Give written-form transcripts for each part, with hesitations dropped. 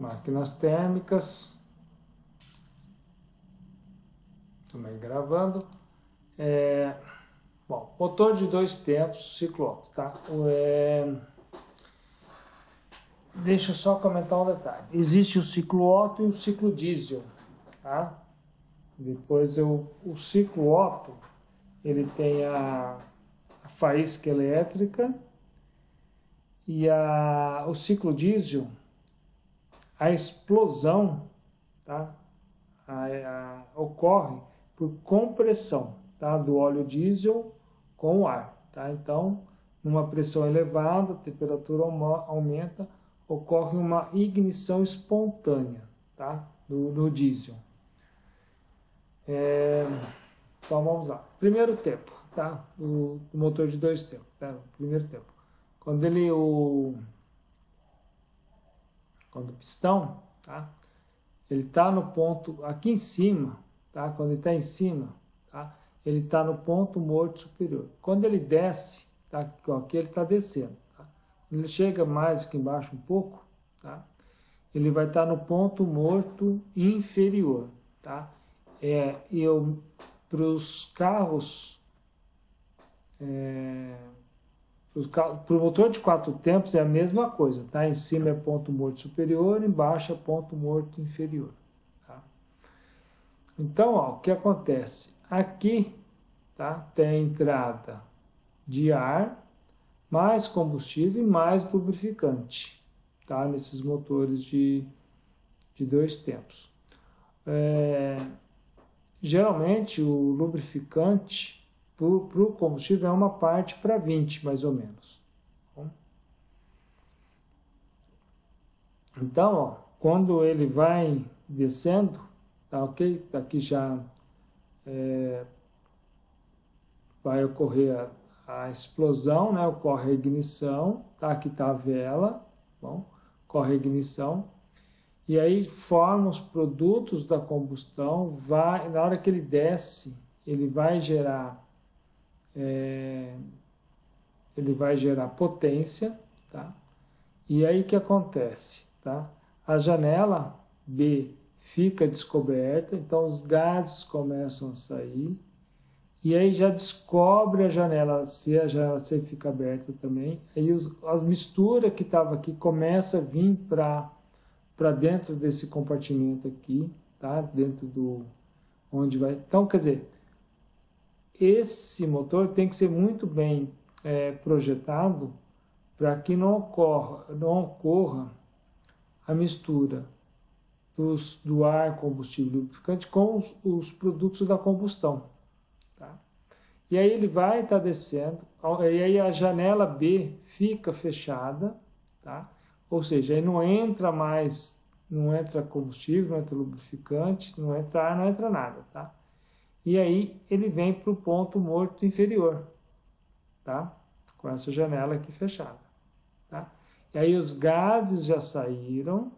máquinas térmicas, também gravando. Bom, motor de 2 tempos, ciclo Otto, tá? Deixa eu só comentar um detalhe. Existe o ciclo Otto e o ciclo diesel, tá? Depois o ciclo Otto, ele tem a faísca elétrica e o ciclo diesel, a explosão, tá? Ocorre por compressão, tá? Do óleo diesel com o ar, tá? Então, numa pressão elevada, a temperatura aumenta, ocorre uma ignição espontânea, tá? Do diesel. Então, vamos lá. Primeiro tempo, tá? Do motor de 2 tempos, tá? Primeiro tempo. Quando o pistão, tá? Ele está no ponto aqui em cima, tá? Quando ele está em cima, tá? Ele está no ponto morto superior. Quando ele desce, tá? Aqui ele está descendo, tá? Quando ele chega mais aqui embaixo um pouco, tá? Ele vai estar no ponto morto inferior, tá? Para os carros, para o motor de 4 tempos é a mesma coisa, tá? Em cima é ponto morto superior, embaixo é ponto morto inferior, tá? Então, ó, o que acontece? Aqui, tá? Tem a entrada de ar, mais combustível e mais lubrificante, tá? Nesses motores de 2 tempos. Geralmente, o lubrificante para o combustível é uma parte para 20, mais ou menos. Então, ó, quando ele vai descendo, tá ok? Aqui já vai ocorrer a explosão, né? Ocorre a ignição, tá? Aqui está a vela, bom? Ocorre a ignição. E aí forma os produtos da combustão, na hora que ele desce, ele vai gerar potência, tá? E aí o que acontece, tá? A janela B fica descoberta, então os gases começam a sair, e aí já descobre a janela C fica aberta também, aí as misturas que estavam aqui começam a vir para dentro desse compartimento aqui, tá? Dentro do onde vai. Então, quer dizer, esse motor tem que ser muito bem projetado para que não ocorra a mistura do ar, combustível lubrificante com os produtos da combustão, tá? E aí ele vai estar descendo, e aí a janela B fica fechada, tá? Ou seja, aí não entra combustível, não entra lubrificante, não entra ar, não entra nada, tá? E aí ele vem para o ponto morto inferior, tá? Com essa janela aqui fechada, tá? E aí os gases já saíram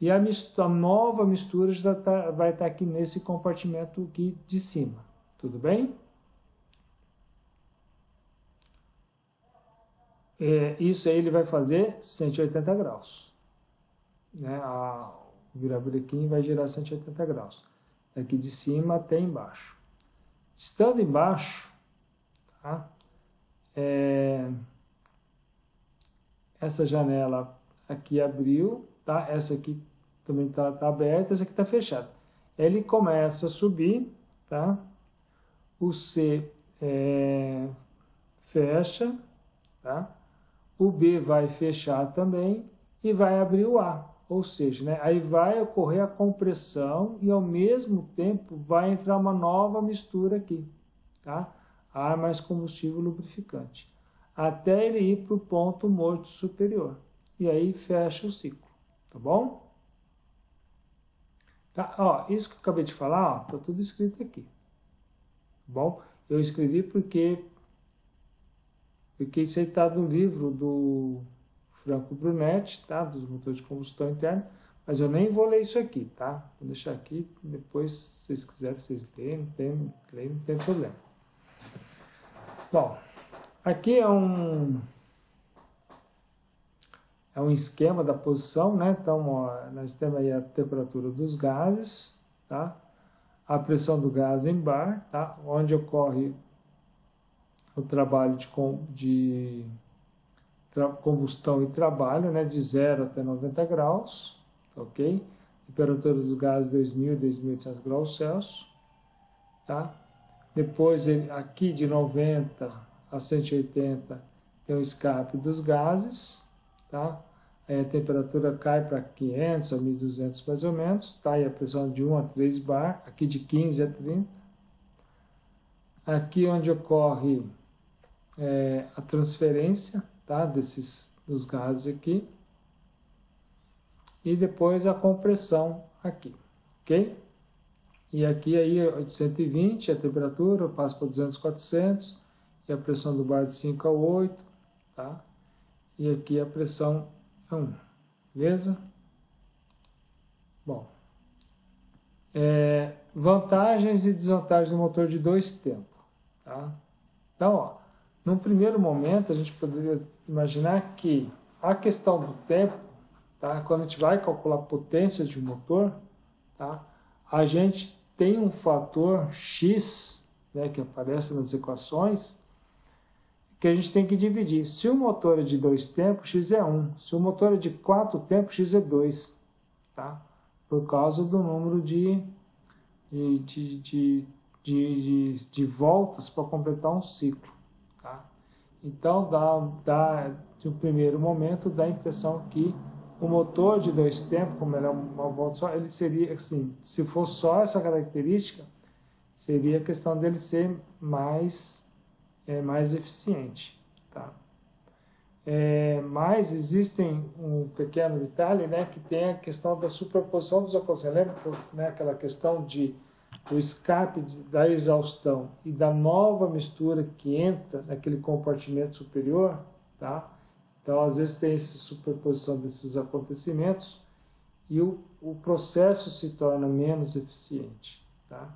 e a nova mistura já vai estar aqui nesse compartimento aqui de cima, tudo bem? Isso aí ele vai fazer 180 graus. Né? O virabrequim vai girar 180 graus. Aqui de cima até embaixo. Estando embaixo, tá? Essa janela aqui abriu, tá? Essa aqui também está aberta, essa aqui está fechada. Ele começa a subir, tá? O C fecha, tá? O B vai fechar também e vai abrir o A, ou seja, né, aí vai ocorrer a compressão e ao mesmo tempo vai entrar uma nova mistura aqui, tá? Ar mais combustível lubrificante, até ele ir para o ponto morto superior, e aí fecha o ciclo, tá bom? Tá, ó, isso que eu acabei de falar, ó, tá tudo escrito aqui, tá bom? Eu escrevi porque isso aí está no livro do Franco Brunetti, tá? Dos motores de combustão interna, mas eu nem vou ler isso aqui, tá? Vou deixar aqui, depois, se vocês quiserem, vocês leem, não tem problema. Bom, aqui é é um esquema da posição, né? Então, ó, nós temos aí a temperatura dos gases, tá? A pressão do gás em bar, tá? Onde ocorre o trabalho de combustão e trabalho, né? De 0 até 90 graus, ok? Temperatura do gás 2.000 e 2.800 graus Celsius, tá? Depois, aqui de 90 a 180, tem o escape dos gases, tá? Aí a temperatura cai para 500 a 1.200 mais ou menos, tá? E a pressão de 1 a 3 bar, aqui de 15 a 30. Aqui onde ocorre a transferência, tá? Dos gases aqui. E depois a compressão aqui, ok? E aqui aí 120 a temperatura, passa para 200, 400, e a pressão do bar de 5 a 8, tá? E aqui a pressão é 1, beleza? Bom, vantagens e desvantagens do motor de 2 tempos, tá? Então, ó, num primeiro momento a gente poderia imaginar que a questão do tempo, tá? Quando a gente vai calcular a potência de um motor, tá? A gente tem um fator X, né, que aparece nas equações, que a gente tem que dividir. Se o motor é de 2 tempos, X é 1. Se o motor é de 4 tempos, X é 2. Tá? Por causa do número de voltas para completar um ciclo. Tá? Então, no primeiro momento, dá a impressão que o motor de 2 tempos, como ele é uma volta só, ele seria assim, se for só essa característica, seria a questão dele ser mais eficiente. Tá? Mas existem um pequeno detalhe, né, que tem a questão da superposição dos acontecimentos. Lembra que, né, aquela questão do escape da exaustão e da nova mistura que entra naquele compartimento superior, tá? Então, às vezes tem essa superposição desses acontecimentos e o processo se torna menos eficiente. Tá?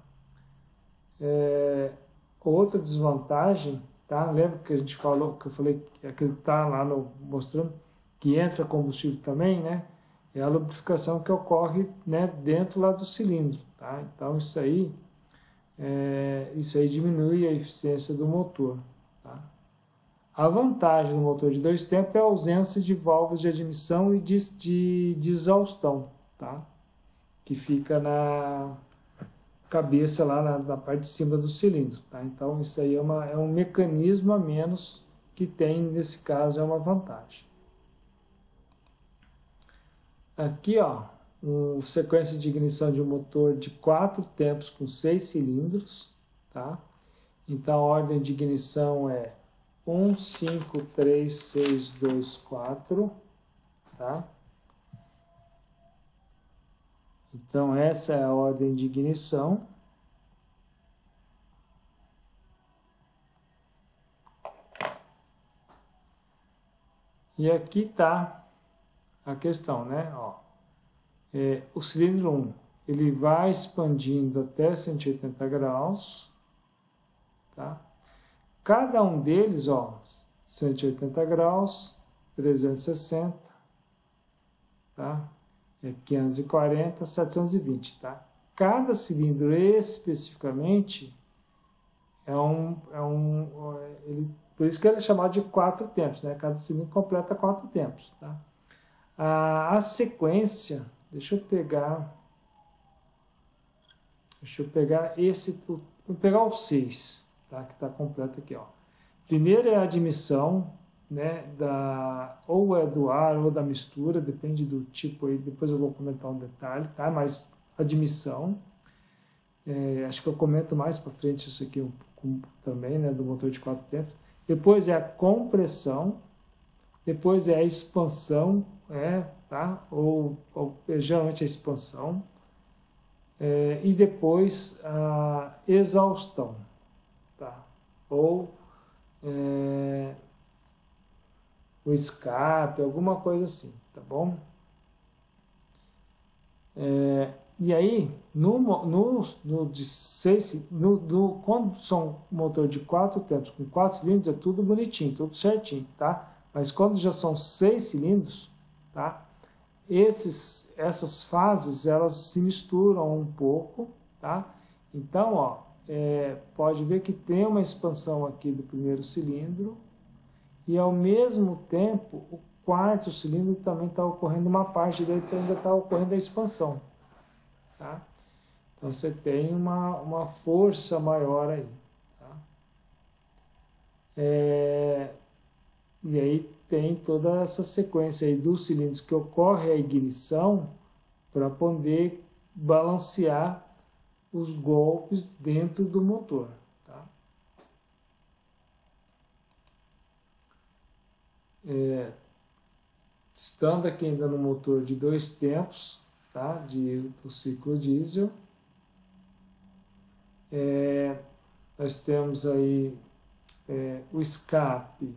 Outra desvantagem, tá? Lembra que a gente falou, que eu falei que está lá mostrando que entra combustível também, né? É a lubrificação que ocorre, né, dentro lá do cilindro. Tá? Então, isso aí diminui a eficiência do motor. Tá? A vantagem do motor de 2 tempos é a ausência de válvulas de admissão e de exaustão, tá? Que fica na cabeça, lá na parte de cima do cilindro. Tá? Então, isso aí é um mecanismo a menos que tem, nesse caso, é uma vantagem. Aqui, ó, sequência de ignição de um motor de 4 tempos com 6 cilindros. Tá? Então, a ordem de ignição é 1, 5, 3, 6, 2, 4, tá? Então, essa é a ordem de ignição. E aqui está a questão, né? Ó, o cilindro 1, ele vai expandindo até 180 graus, tá? Cada um deles, ó, 180 graus, 360, tá? 540, 720, tá? Cada cilindro especificamente por isso que ele é chamado de 4 tempos, né? Cada cilindro completa 4 tempos, tá? A sequência, deixa eu pegar vou pegar o 6, tá? Que está completo aqui, ó. Primeiro é a admissão, né? Ou é do ar ou da mistura, depende do tipo aí, depois eu vou comentar um detalhe, tá? Mas admissão, acho que eu comento mais para frente isso aqui também, né? Do motor de 4 tempos. Depois é a compressão, depois é a expansão, tá? Ou geralmente a expansão, e depois a exaustão, tá? Ou o escape, alguma coisa assim, tá bom? E aí, quando são motor de 4 tempos, com 4 cilindros, é tudo bonitinho, tudo certinho, tá? Mas quando já são 6 cilindros, tá? Essas fases, elas se misturam um pouco, tá? Então, ó, pode ver que tem uma expansão aqui do primeiro cilindro e, ao mesmo tempo, o quarto cilindro também está ocorrendo uma parte dele, ainda está ocorrendo a expansão, tá? Então, você tem uma força maior aí, tá? E aí tem toda essa sequência aí dos cilindros que ocorre a ignição para poder balancear os golpes dentro do motor, tá? Estando aqui ainda no motor de 2 tempos, tá? Do ciclo diesel, nós temos aí o escape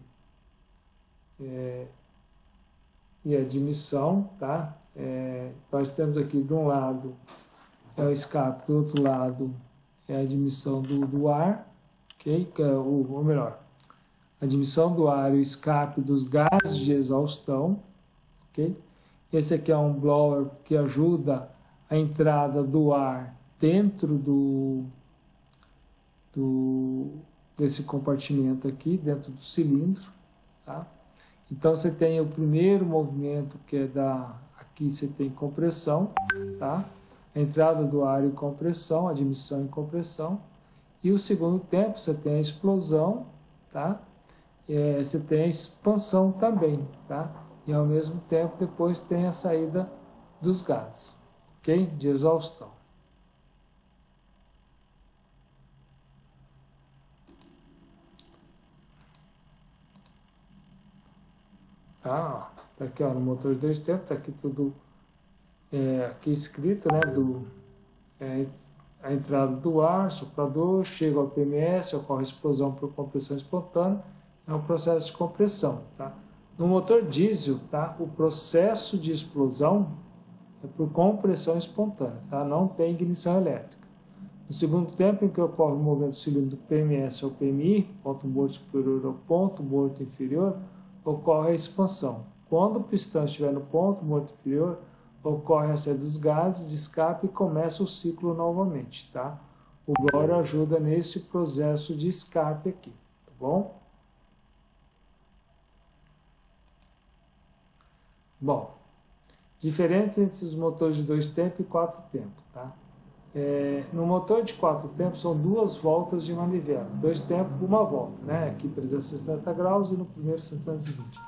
e a admissão, tá? Nós temos aqui de um lado o escape, do outro lado é a admissão do ar, ok? Ou melhor, a admissão do ar e o escape dos gases de exaustão, ok? Esse aqui é um blower que ajuda a entrada do ar dentro desse compartimento aqui, dentro do cilindro, tá? Então, você tem o primeiro movimento, que é aqui você tem compressão, tá? A entrada do ar e compressão, admissão e compressão. E o segundo tempo, você tem a explosão, tá? Você tem a expansão também, tá? E, ao mesmo tempo, depois tem a saída dos gases, ok? De exaustão. Tá aqui, ó, no motor de 2 tempos, tá aqui tudo aqui escrito, né, a entrada do ar, soprador, chega ao PMS, ocorre explosão por compressão espontânea, é um processo de compressão, tá? No motor diesel, tá, o processo de explosão é por compressão espontânea, tá? Não tem ignição elétrica. No segundo tempo, em que ocorre o movimento do cilindro do PMS ao PMI, ponto morto superior ao ponto morto inferior, ocorre a expansão. Quando o pistão estiver no ponto morto inferior, ocorre a saída dos gases de escape e começa o ciclo novamente, tá? O blower ajuda nesse processo de escape aqui, tá bom? Bom, diferente entre os motores de 2 tempos e 4 tempos, tá? No motor de 4 tempos são 2 voltas de manivela, 2 tempos, 1 volta, né? Aqui 360 graus e no primeiro 720.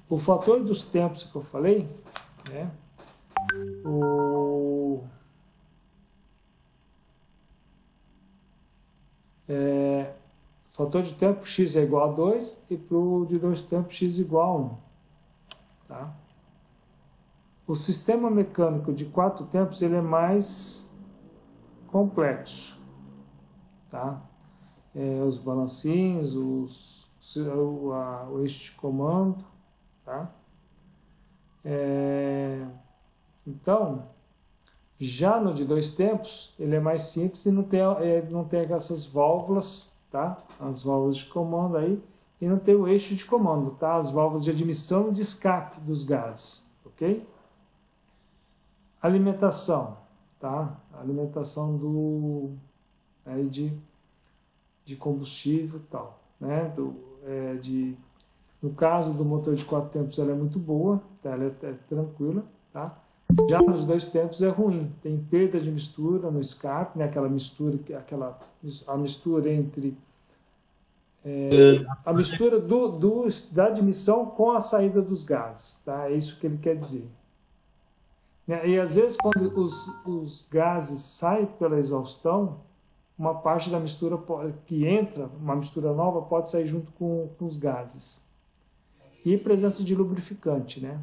O fator dos tempos que eu falei, né? O fator de tempo x é igual a 2 e para o de 2 tempos x igual a 1. Tá? O sistema mecânico de 4 tempos ele é mais complexo. Tá? Os balancinhos, o eixo de comando. Tá? Então, já no de 2 tempos, ele é mais simples e não tem essas válvulas, tá? As válvulas de comando aí, e não tem o eixo de comando, tá? As válvulas de admissão e de escape dos gases, ok? Alimentação, tá? Alimentação de combustível e tal, né? No caso do motor de 4 tempos, ela é muito boa, tá? Ela é tranquila, tá? Já nos 2 tempos é ruim, tem perda de mistura no escape, né? Aquela mistura, a mistura entre a mistura da admissão com a saída dos gases, tá? É isso que ele quer dizer. E às vezes quando os gases saem pela exaustão, uma parte da mistura que entra, uma mistura nova, pode sair junto com os gases. E presença de lubrificante, né?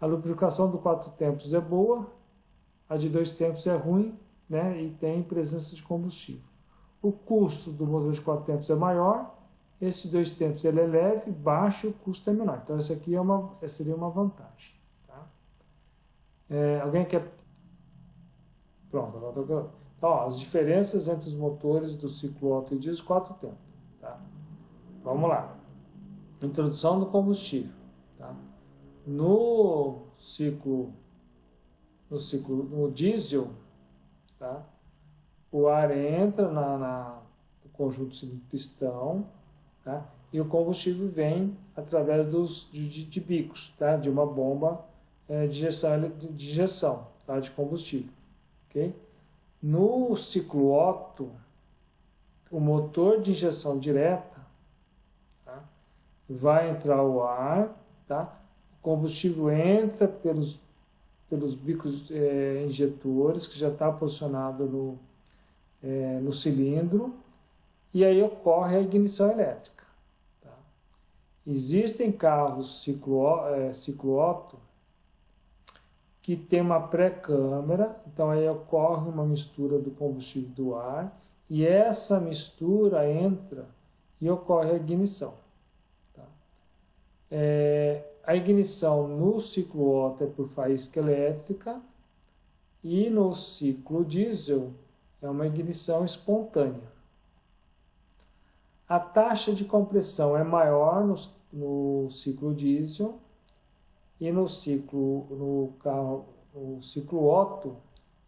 A lubrificação do 4 tempos é boa, a de 2 tempos é ruim, né? E tem presença de combustível. O custo do motor de 4 tempos é maior, esse de 2 tempos ele é leve, baixo e o custo é menor. Então, isso aqui seria uma vantagem. Tá? Alguém quer... Pronto, agora estou... Então, ó, as diferenças entre os motores do ciclo Otto e diesel 4 tempos. Tá? Vamos lá. Introdução do combustível. Tá? No diesel, tá? O ar entra no conjunto cilindro-pistão, tá? E o combustível vem através de bicos, tá? De uma bomba de injeção, tá? De combustível, ok? No ciclo Otto, o motor de injeção direta, tá? Vai entrar o ar, tá? O combustível entra pelos bicos injetores, que já está posicionado no cilindro, e aí ocorre a ignição elétrica. Tá? Existem carros ciclo Otto que tem uma pré-câmara, então aí ocorre uma mistura do combustível do ar, e essa mistura entra e ocorre a ignição. Tá? A ignição no ciclo Otto é por faísca elétrica, e no ciclo diesel é uma ignição espontânea. A taxa de compressão é maior no ciclo diesel, e no ciclo Otto,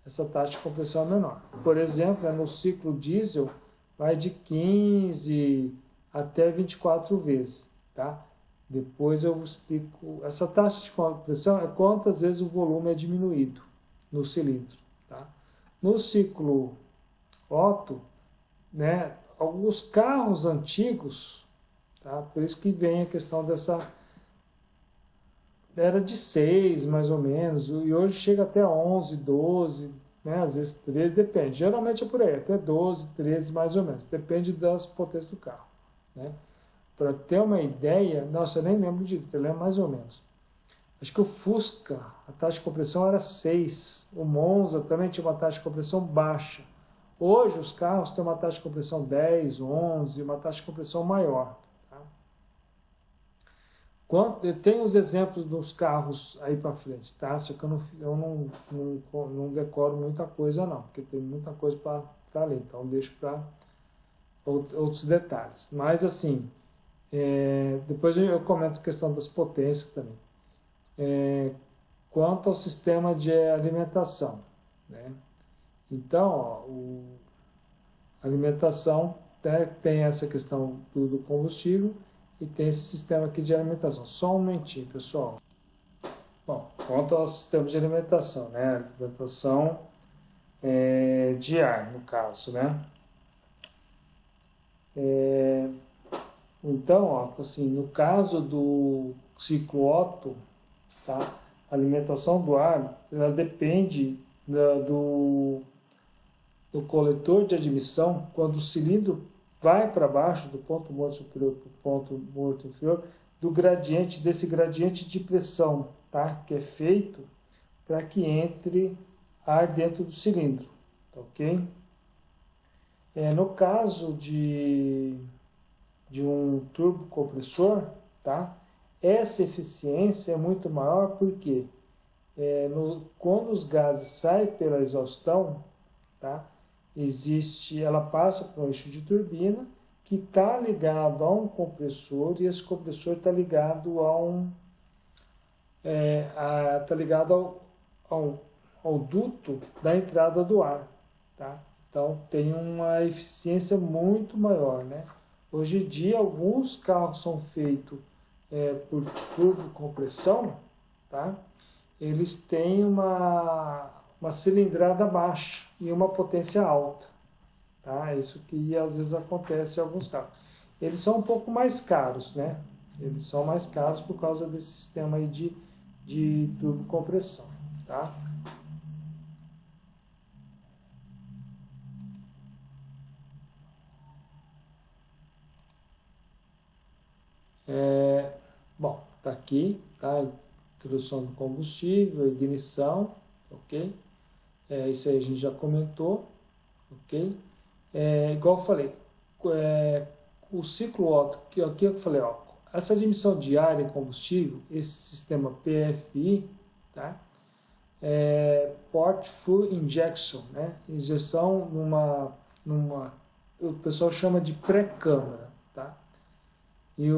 essa taxa de compressão é menor. Por exemplo, no ciclo diesel, vai de 15 até 24 vezes. Tá? Depois eu explico. Essa taxa de compressão é quantas vezes o volume é diminuído no cilindro. Tá? No ciclo Otto, né, alguns carros antigos, tá? Por isso que vem a questão dessa... Era de 6, mais ou menos, e hoje chega até 11, 12, né, às vezes 13, depende. Geralmente é por aí, até 12, 13, mais ou menos. Depende das potências do carro. Né? Para ter uma ideia, nossa, eu nem lembro disso, eu lembro mais ou menos. Acho que o Fusca, a taxa de compressão era 6. O Monza também tinha uma taxa de compressão baixa. Hoje os carros têm uma taxa de compressão 10, 11, uma taxa de compressão maior. Tem os exemplos dos carros aí para frente, tá? Só que eu não decoro muita coisa não, porque tem muita coisa para ler, então deixo para outros detalhes. Mas assim, depois eu comento a questão das potências também. Quanto ao sistema de alimentação, né? Então, ó, a alimentação, né, tem essa questão do combustível, e tem esse sistema aqui de alimentação. Só um momentinho, pessoal. Bom, quanto ao sistema de alimentação, né? Alimentação de ar, no caso, né? Então, ó, assim, no caso do ciclo Otto, tá? A alimentação do ar, ela depende do coletor de admissão, quando o cilindro vai para baixo, do ponto morto superior para o ponto morto inferior, desse gradiente de pressão, tá? Que é feito para que entre ar dentro do cilindro, tá, ok? No caso de um turbocompressor, tá? Essa eficiência é muito maior porque quando os gases saem pela exaustão, tá? Ela passa por um eixo de turbina que está ligado a um compressor, e esse compressor está ligado ao duto da entrada do ar. Tá? Então tem uma eficiência muito maior. Né? Hoje em dia alguns carros são feitos por turbocompressão, tá? Eles têm uma cilindrada baixa e uma potência alta. Tá? Isso que às vezes acontece em alguns carros. Eles são um pouco mais caros, né? Eles são mais caros por causa desse sistema aí de turbocompressão. Tá? Bom, tá aqui, tá? Introdução do combustível, ignição, ok? Isso aí a gente já comentou, ok? Igual eu falei, o ciclo Otto, aqui eu falei, ó, essa admissão de ar e combustível, esse sistema PFI, tá? Port Fuel Injection, né? Injeção o pessoal chama de pré-câmara, tá? E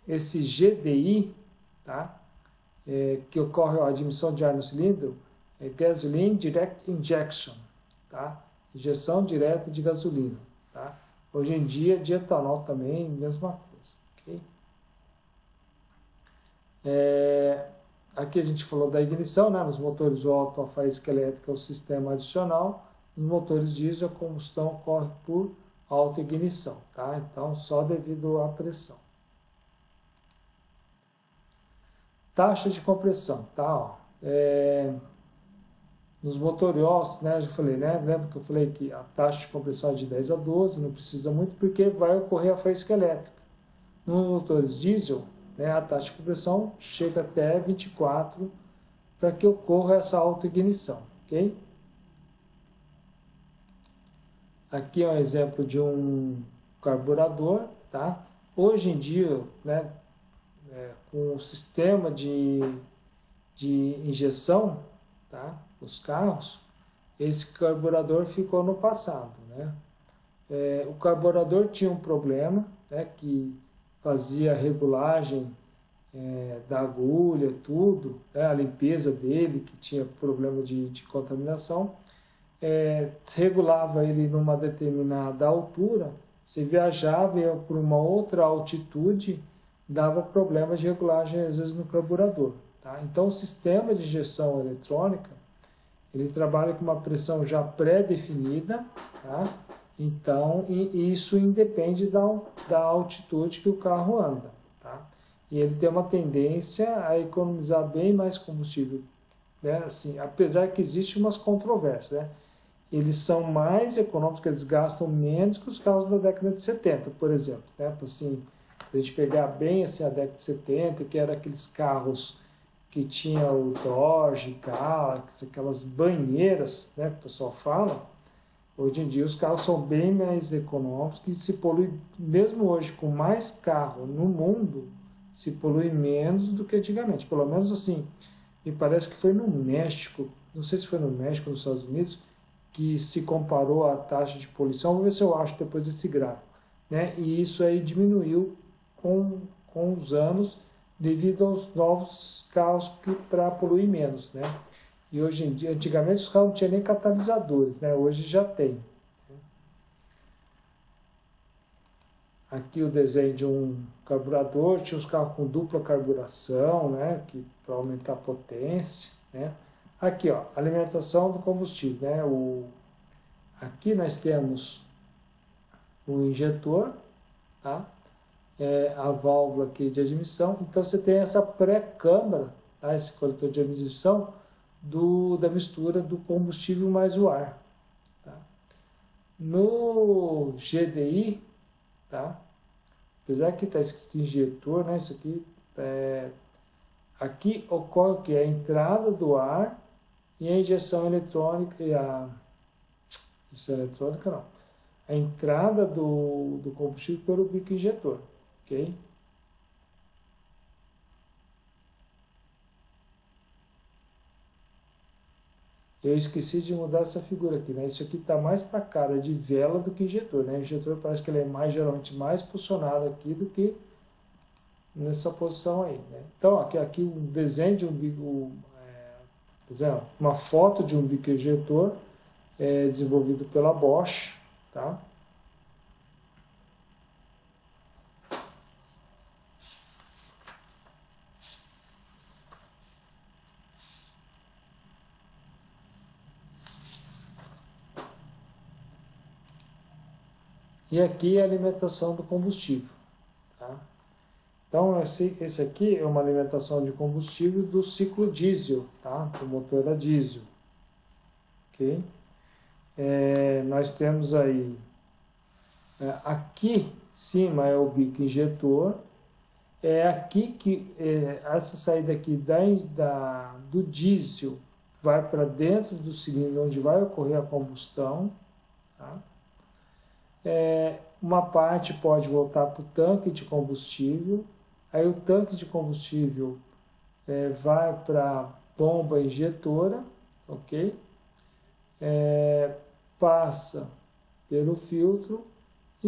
esse GDI, tá? Que ocorre a admissão de ar no cilindro, é gasoline direct injection, tá? Injeção direta de gasolina, tá? Hoje em dia, de etanol também, mesma coisa, ok? Aqui a gente falou da ignição, né? Nos motores Otto, a faísca elétrica é o sistema adicional. Nos motores diesel, a combustão ocorre por autoignição, tá? Então, só devido à pressão. Taxa de compressão, tá? Ó, nos motores Otto, né? Já falei, né? Lembra que eu falei que a taxa de compressão é de 10 a 12, não precisa muito porque vai ocorrer a faísca elétrica. Nos motores diesel, né, a taxa de compressão chega até 24 para que ocorra essa autoignição, ok? Aqui é um exemplo de um carburador, tá? Hoje em dia, né, com o sistema de injeção, tá, os carros, esse carburador ficou no passado, né? O carburador tinha um problema, né, que fazia a regulagem da agulha, tudo, né, a limpeza dele, que tinha problema de contaminação, regulava ele numa determinada altura, se viajava ia por uma outra altitude, dava problemas de regulagem às vezes no carburador. Tá? Então o sistema de injeção eletrônica, ele trabalha com uma pressão já pré-definida, tá? Então isso independe da altitude que o carro anda. Tá? E ele tem uma tendência a economizar bem mais combustível, né? Assim, apesar que existem umas controvérsias, né? Eles são mais econômicos, eles gastam menos que os carros da década de 70, por exemplo. Né? Assim, a gente pegar bem assim, a década de 70, que era aqueles carros que tinha o Dodge, Cadillac, aquelas banheiras, né, que o pessoal fala. Hoje em dia os carros são bem mais econômicos, que se polui, mesmo hoje com mais carro no mundo, se polui menos do que antigamente. Pelo menos assim, me parece que foi no México, não sei se foi no México ou nos Estados Unidos, que se comparou a taxa de poluição, vou ver se eu acho depois esse gráfico, né? E isso aí diminuiu com os anos devido aos novos carros para poluir menos, né? E hoje em dia, antigamente os carros não tinham nem catalisadores, né? Hoje já tem. Aqui o desenho de um carburador, tinha os carros com dupla carburação, né? Para aumentar a potência, né? Aqui, ó, alimentação do combustível, né? Aqui nós temos o injetor, tá? A válvula aqui de admissão. Então você tem essa pré-câmara, tá? Esse coletor de admissão da mistura do combustível mais o ar. Tá? No GDI, tá? Apesar que está escrito injetor, né? Isso aqui aqui ocorre que é a entrada do ar e a injeção eletrônica e isso é eletrônica não. A entrada do combustível pelo bico injetor, ok? Eu esqueci de mudar essa figura aqui, né? Isso aqui está mais para cara de vela do que injetor, né? O injetor parece que ele é geralmente mais posicionado aqui do que nessa posição aí, né? Então, aqui um desenho de um bico, uma foto de um bico injetor desenvolvido pela Bosch, tá? E aqui é a alimentação do combustível, tá? Então, esse aqui é uma alimentação de combustível do ciclo diesel, tá? Do motor a diesel, ok? Nós temos aí, aqui em cima é o bico injetor, aqui que essa saída aqui do diesel vai para dentro do cilindro onde vai ocorrer a combustão, tá? Uma parte pode voltar para o tanque de combustível, aí o tanque de combustível vai para a bomba injetora, ok? Passa pelo filtro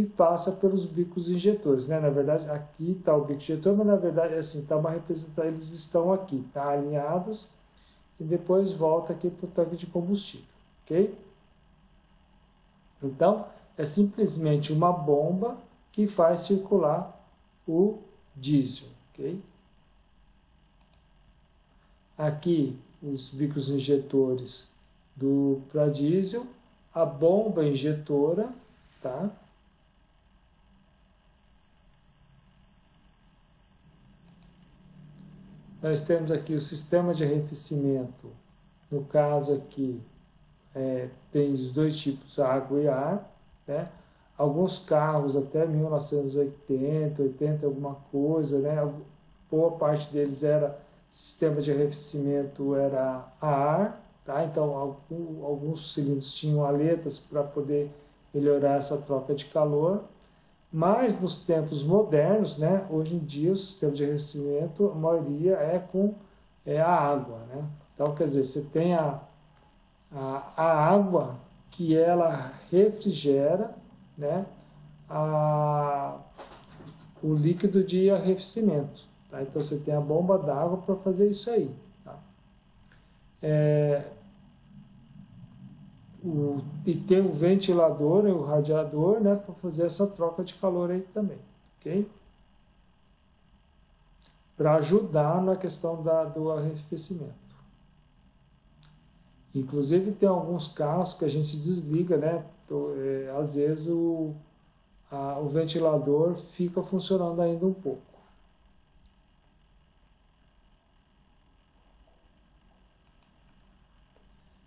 e passa pelos bicos injetores, né? Na verdade, aqui está o bico injetor, mas na verdade, assim, está uma representação, eles estão aqui, tá? Alinhados, e depois volta aqui para o tanque de combustível, ok? Então, é simplesmente uma bomba que faz circular o diesel, ok? Aqui, os bicos injetores para diesel, a bomba injetora, tá? Nós temos aqui o sistema de arrefecimento, no caso aqui, tem os dois tipos, água e ar, né? Alguns carros até 1980, 80 alguma coisa, né? Boa parte deles era sistema de arrefecimento era a ar, tá? Então alguns cilindros tinham aletas para poder melhorar essa troca de calor. Mas nos tempos modernos, né, hoje em dia o sistema de arrefecimento, a maioria é com a água, né? Então, quer dizer, você tem a água que ela refrigera, né, o líquido de arrefecimento. Tá? Então, você tem a bomba d'água para fazer isso aí. Tá? E tem o ventilador e o radiador, né, para fazer essa troca de calor aí também, ok? Para ajudar na questão do arrefecimento. Inclusive tem alguns carros que a gente desliga, né? Às vezes o ventilador fica funcionando ainda um pouco.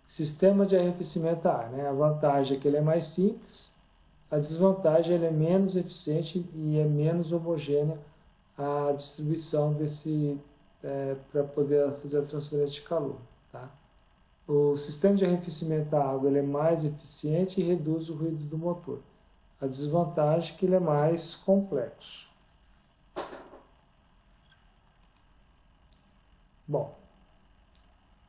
Sistema de arrefecimento a ar, né? A vantagem é que ele é mais simples, a desvantagem é que ele é menos eficiente e é menos homogênea a distribuição desse, para poder fazer a transferência de calor, tá? O sistema de arrefecimento a água ele é mais eficiente e reduz o ruído do motor. A desvantagem é que ele é mais complexo. Bom,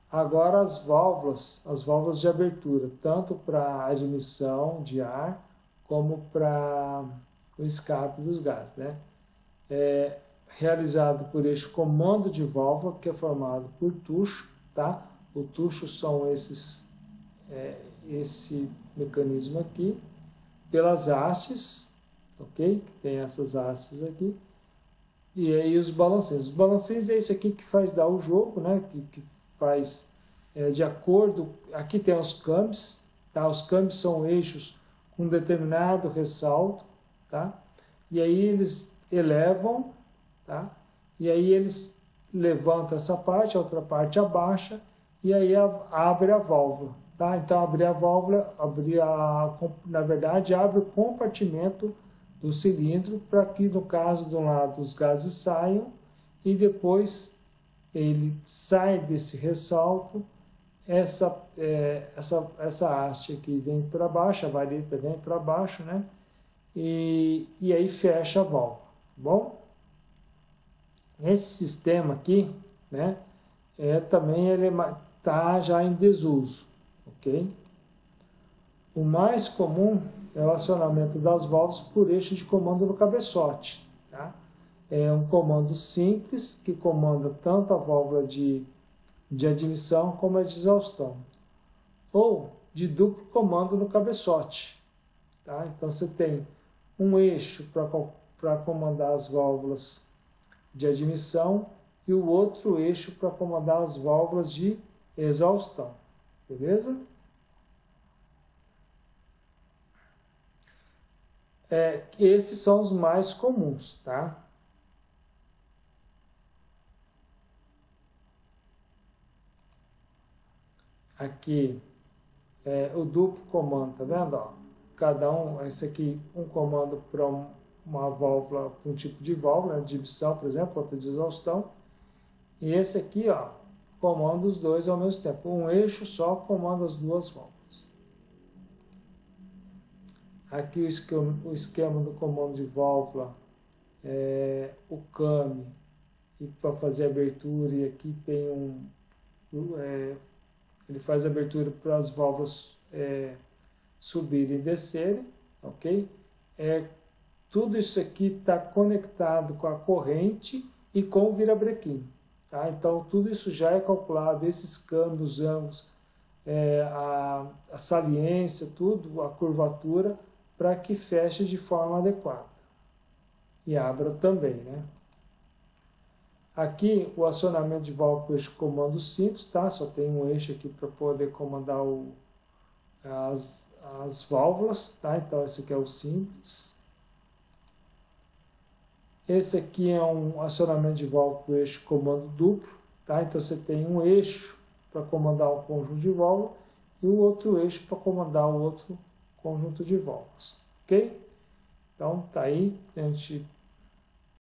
agora as válvulas de abertura, tanto para admissão de ar como para o escape dos gases, né? É realizado por eixo comando de válvula, que é formado por tucho, tá? O tucho são esse mecanismo aqui, pelas hastes, ok? Que tem essas hastes aqui, e aí os balanceiros. Os balanceiros é isso aqui que faz dar o jogo, né? Que faz de acordo. Aqui tem os câmbios, tá? Os câmbios são eixos com determinado ressalto, tá? E aí eles elevam, tá? E aí eles levantam essa parte, a outra parte abaixa, e aí abre a válvula, tá? Então abrir a válvula, na verdade abre o compartimento do cilindro para que no caso de um lado os gases saiam e depois ele sai desse ressalto, essa haste aqui vem para baixo, a vareta vem para baixo, né? E aí fecha a válvula, tá bom? Esse sistema aqui, né, também ele está já em desuso, ok? O mais comum é o acionamento das válvulas por eixo de comando no cabeçote, tá? É um comando simples que comanda tanto a válvula de admissão como a de exaustão, ou de duplo comando no cabeçote, tá? Então você tem um eixo para comandar as válvulas de admissão e o outro eixo para comandar as válvulas de exaustão, beleza? Esses são os mais comuns, tá? Aqui o duplo comando, tá vendo? Ó, cada esse aqui, um comando para uma válvula, para um tipo de válvula, de admissão, por exemplo, outra de exaustão. E esse aqui, ó, comanda os dois ao mesmo tempo. Um eixo só comanda as duas válvulas. Aqui o esquema do comando de válvula, o CAM, e para fazer a abertura, e aqui tem ele faz a abertura para as válvulas subirem e descerem, ok? tudo isso aqui está conectado com a corrente e com o virabrequim. Tá? Então, tudo isso já é calculado, esses canos, os ângulos, a saliência, tudo, a curvatura, para que feche de forma adequada. E abra também, né? Aqui, o acionamento de válvula por eixo comando simples, tá? Só tem um eixo aqui para poder comandar as válvulas, tá? Então, esse aqui é o simples. Esse aqui é um acionamento de válvula por eixo comando duplo, tá? Então, você tem um eixo para comandar um conjunto de válvulas e o outro eixo para comandar o outro conjunto de válvulas, ok? Então, tá aí, a gente